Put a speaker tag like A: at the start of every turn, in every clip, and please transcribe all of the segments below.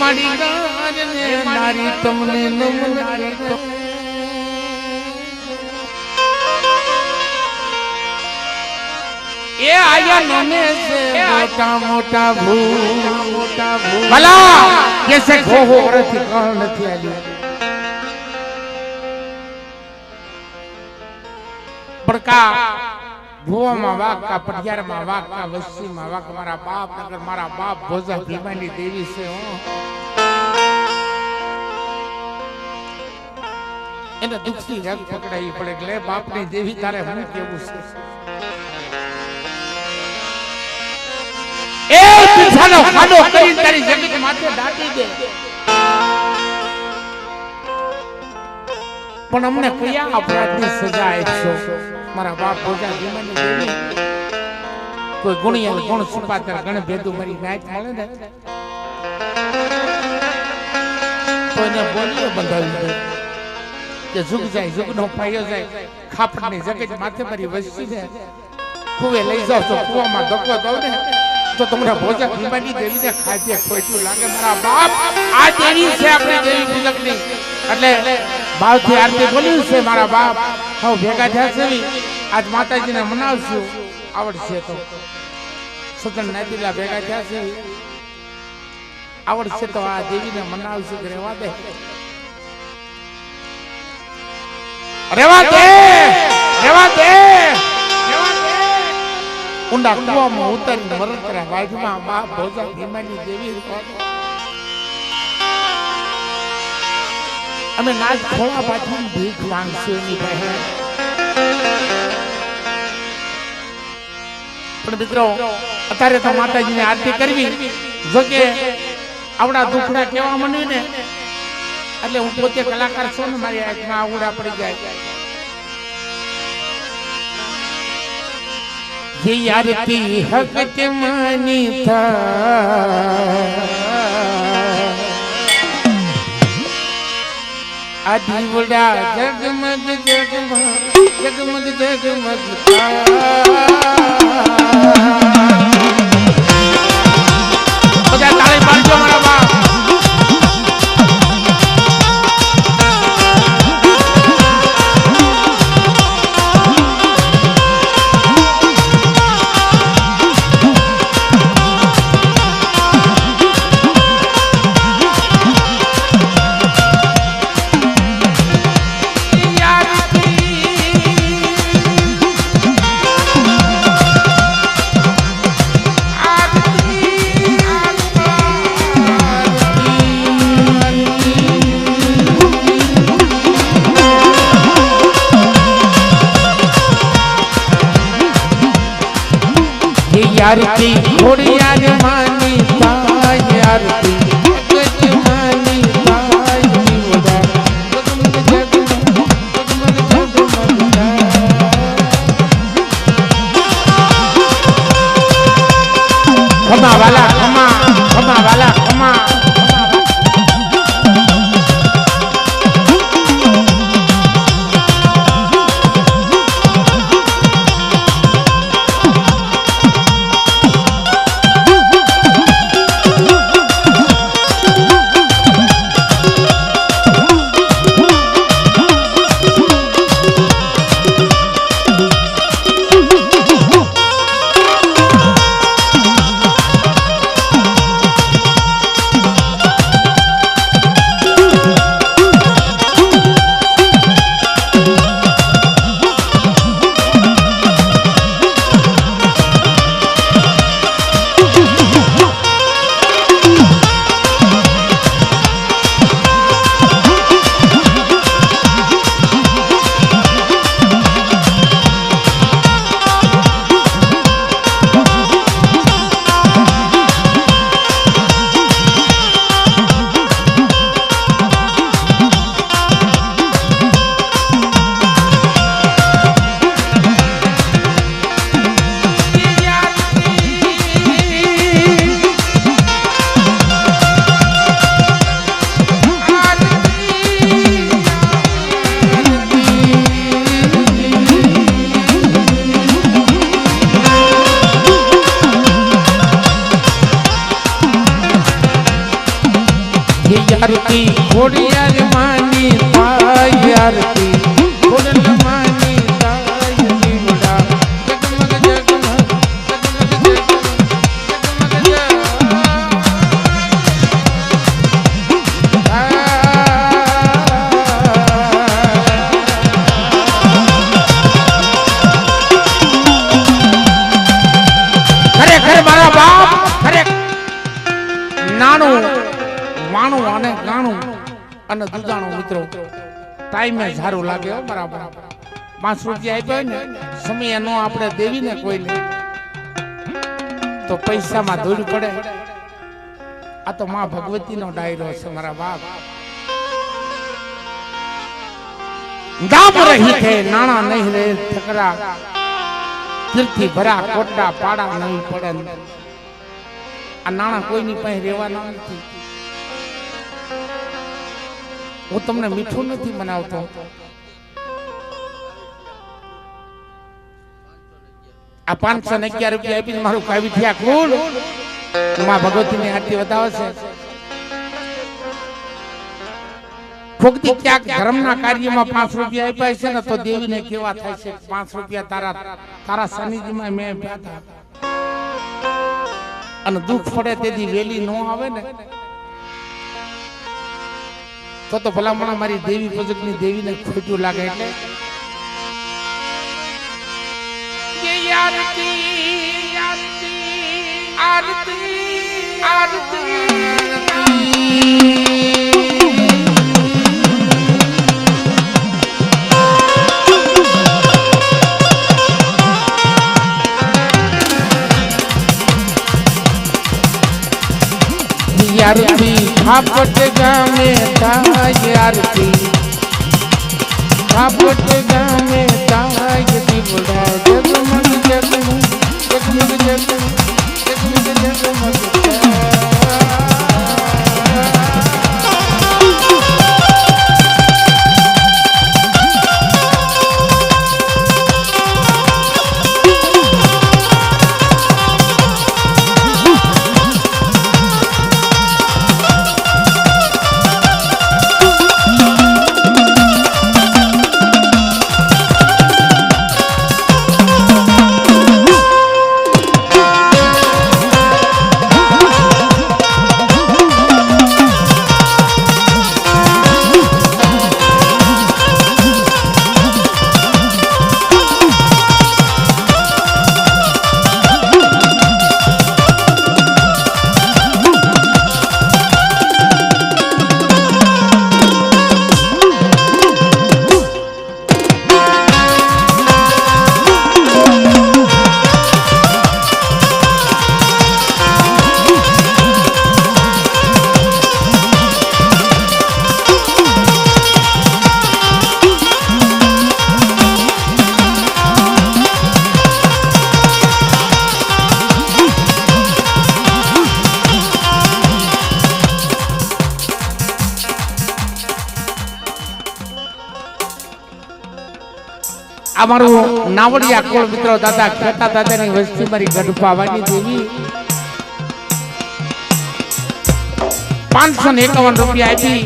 A: મારી ગાજને નારી તમને નમન કરતો એ આયા નમે સે મોટા મોટા ભલા કે સે ઘો હો રથી કણ નથી આલી પડકા ભુવામાં વાકા પટિયારમાં વાકા વસ્તીમાં વાક મારા બાપ નગર મારા બાપ ભોજા ભીમાની દેવી છે હો એને દુખી રગ પકડાવી પડે એટલે બાપની દેવી તારે હું કેવું છે એ પીછાનો ખાડો કરી તારી જગત માથે દાટી દે પણ અમને કયા અપરાધની સજા આપશો મારા બાપ ભોજા ભીમાની દેવી કોઈ ગુણિયા ગુણ સુપાતર ગણ ભેદુ મારી નાચ મળે ને તો એને બોલીઓ બંધાવી દે કે ઝુક જાય ઝુકનો પાયો જાય ખાપડની જગત માથે મારી વસ્તી છે કુવે લઈ જાવ તો કુવામાં ધક્કો દો ને તો તમને ભોજા ભીમાની દેવીને ખાધે ખોટું લાગે મારા બાપ આ દેવી છે આપણે દેવી પૂજકની એટલે ભાવથી આરતી બોલ્યું છે મારા બાપ હવે ભેગા થયા છે આજ માતાજીને મનાવશું આવડશે તો સજન નાદીલા ભેગા થયા છે આવડશે તો આ દેવીને મનાવશું કે રેવા દે રેવા દે રેવા દે ઊંડા કુવામાં ઉતરીને મરતરા વાજમાં બાપ ભોજા ભીમાની દેવી અમે નાચ ખોળા પાછું ભીખ માંગશું એની બહેન પણ મિત્રો અત્યારે તો માતાજીની આરતી કરવી જો કે આવડા દુખડા કેવા મને ને એટલે હું પોતે કલાકાર છું ને મારી આંખમાં આવડા પડી જાય જે આરતી હક માની થા આદિવડા જગમગ જગમગ જગમગ બધા તાળી પાડજો મારા બાપ आरती घोड़ियार मानी ताई आरती गज मानी ताई जीवदा जगमग जगमग जगमग खमा वाला खमा आरती खोड़ियार मानी ताई आरती खोड़ल मानी ताई जीवड़ा जगमग जगमग जगमग खरेखर मारा बाप खरेखर नाणु वाणु आने गाणु अने दूजाणो मित्रों टाइम में सारू लागे हो बराबर 5 रुपया आप्या ने समय नो आपणे देवी ने कोई ने तो पैसा में धूल पड़े आ तो मां भगवती नो डायरो छे मारा बाप दाम रही थे नाना नहीं रे ठकरा कीर्ति भरा कोटा पाड़ा नहीं पड़े आ नाना कोई नहीं पाए रेवाना नहीं वो तुमने मीठू नहीं बनावतो आ 511 रुपया आपी मारू कावी थया कुल मां भगवती ने आरती बतावे छे भक्ति क्या धर्म ना कार्य में 5 रुपया आप्या छे ने तो देवी ने केवा थाय छे 5 रुपया तारा सनिधि में मैं आप्या था अन दुख पड़े तेदी वेली नो आवे ने तो भलामण मारी देवी पूजकनी देवी ने खोटू लागे એટલે ये आरती आरती आरती आरती आरती खापट गामे ताय आरती खापट गामे ताय दीवड़ा जगमग जगमग जगमग जगमग जगमग અમારું નાવડિયા કોળ મિત્રો દાદા ખેતા દાદાની વસ્તી મારી ગઢપાવાની દેવી 551 રૂપિયા આપી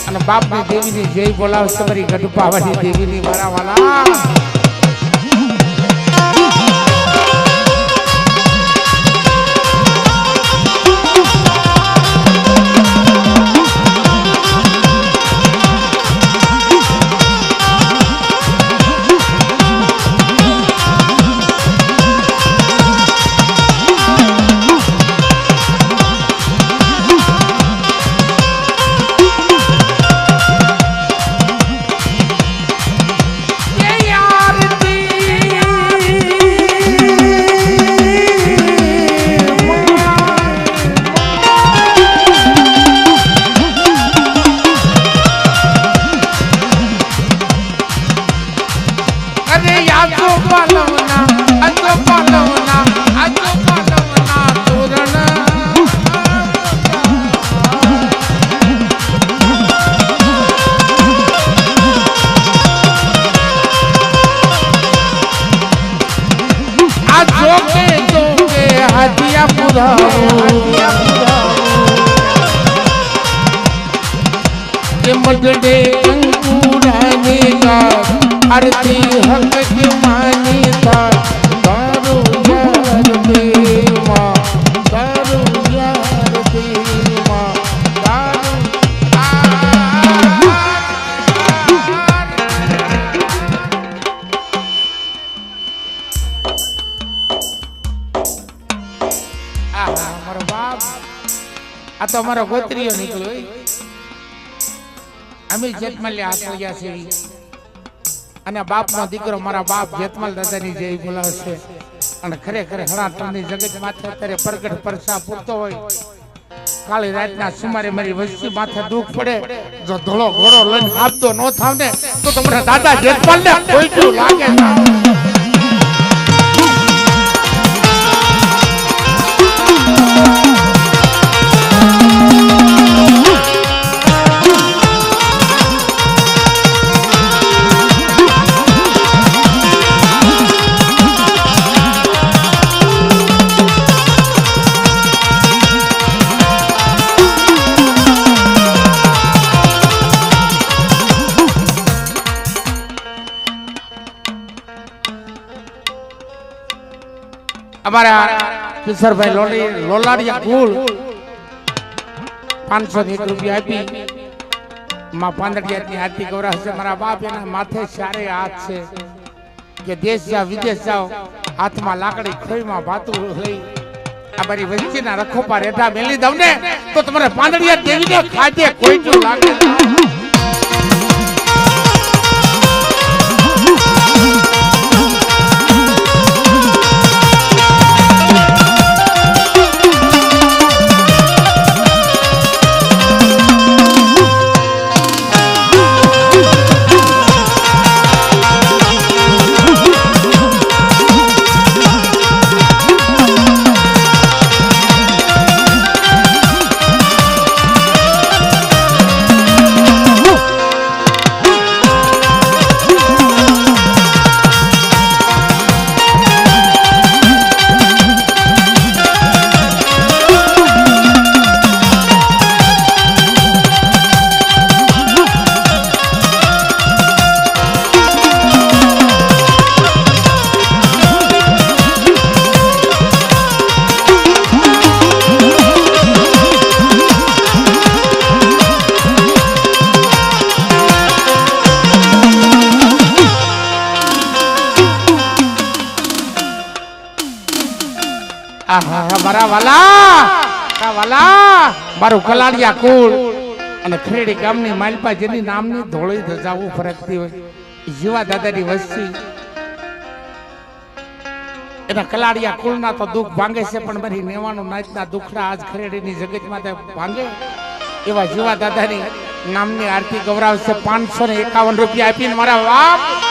A: અને બાપની દેવીની જય બોલાવશે મારી ગઢપાવાની દેવીની મારા વાલા મગડે અંકુરાની ગાર આરતી હક કે માની થાર તારું યાર દેવા તારું યાર દેવા તારું મારો બાપ આ તો અમારો ગોત્રીયો નીકળ્યો અમે જેતમાલ હાથ ગયા છે અને બાપનો દીકરો મારા બાપ જેતમાલ દાદાની જે બોલાવશે અને ખરેખર હણાટણની જગત માથે અત્યારે પ્રગટ પરસા પૂરતો હોય કાળી રાતના સુમારે મારી વસ્તી માથે દુઃખ પડે જો ધોળો ઘોડો લઈને આપતો ન થાવ ને તો તમારા દાદા જેતમાલ ને કોઈ લાગે અમારા કિશોરભાઈ લોલાડિયા કુલ 501 રૂપિયા આપી માં પાંદડિયાની આરતી ગૌરાવ છે મારા બાપ એના માથે ચારે હાથ છે કે દેશ જાઓ વિદેશ જાઓ હાથમાં લાકડી ખોઈમાં ભાતું લઈ આ મારી વચ્ચેના રખોપા રેઠા મેલી દઉં ને તો તમારે પાંદડિયા દેવીને ખાધે કોઈ જો લાગે મારું કલાડિયા કુળ અને ખેડી ગામની માલપા જેની નામની ધોળી ધજાવું ફરકતી હોય જીવા દાદાની વસ્તી એના કલાડિયા કુળના તો દુઃખ ભાંગે છે પણ મારી નેવાનું નાચના દુખડા આજ ખેડીની જગતમાં ભાંગે એવા જીવા દાદાની નામની આરતી ગૌરાવશે 551 રૂપિયા આપીને મારા બાપ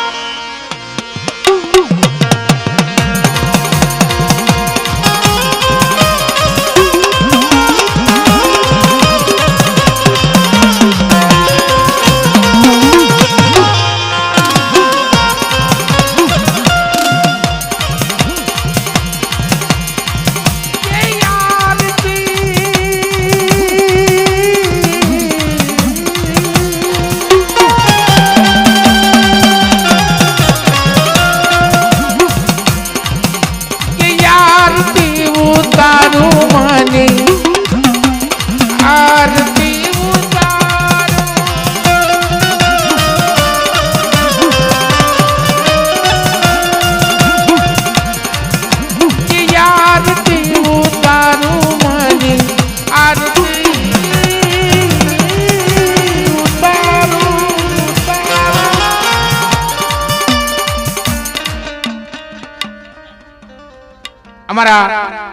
A: અમારા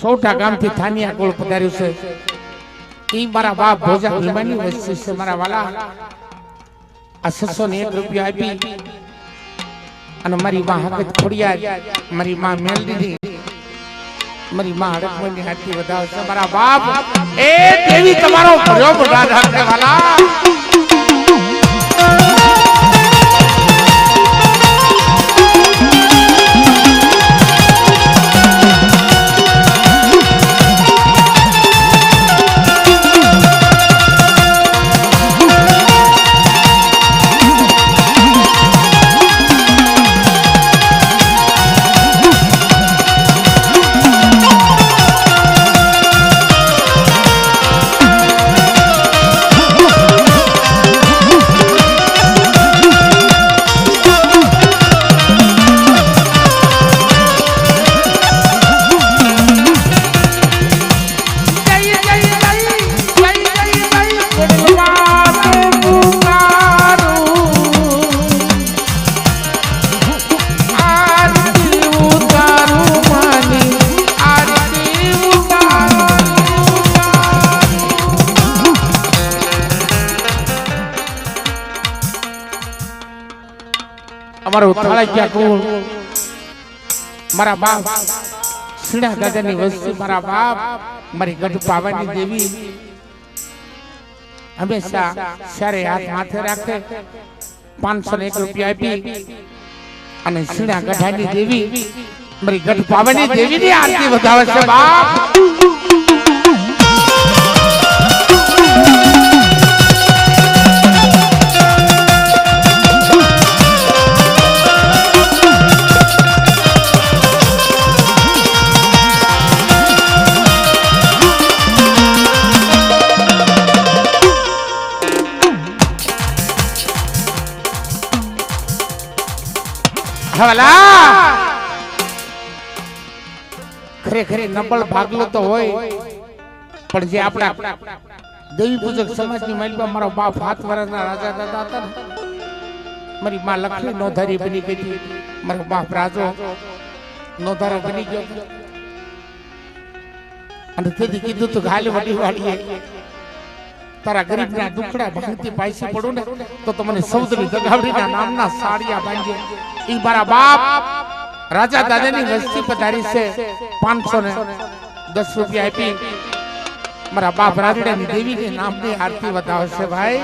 A: સોટા ગામથી થાનિયા કોળ પધાર્યું છે ઈ મારા બાપ ભોજા ભીમાની વસ્તી છે મારા વાલા આ 601 રૂપિયા આપી અને મારી માં હકત ખોડિયાર મારી માં મેલડીની મારી માં હડકમની હાથી વધાવ છે મારા બાપ એ દેવી તમારો ભર્યો બડા રાખે વાલા અમારું થાળાક્યા કુળ મારા બાપ સીણા દાદાની વસ્તી મારા બાપ મારી ગઢ પાવાની દેવી હંમેશા સારે હાથ માથે રાખે 501 રૂપિયા આપી અને સીણા ગઢાની દેવી મારી ગઢ પાવાની દેવીની આરતી વધાવે છે બાપ ખરેખર નબળ ભાગલો તો હોય પણ જે આપણા દેવી પૂજક સમાજની મહિલા મારો બાપ 7 વર્ષના રાજા દાદા હતા મારી માં લક્ષ્મી નોધારી બની ગઈ મારો બાપ રાજો નોધારો બની ગયો અને તેથી કીધું તો ગાલે વડી વાડીએ તારા ગરીબના દુખડા ભાંગતી પાઈસી પડું ને તો મને સૌદરી દગાવડીના નામના સાડિયા બાંધે ઈ મારા બાપ રાજા દાદાની વસ્તી પધારી છે 510 રૂપિયા આપી મારા બાપ રાજડાની દેવીની નામની આરતી વધાવશે ભાઈ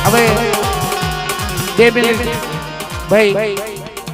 A: હવે 2 મિનિટ ભાઈ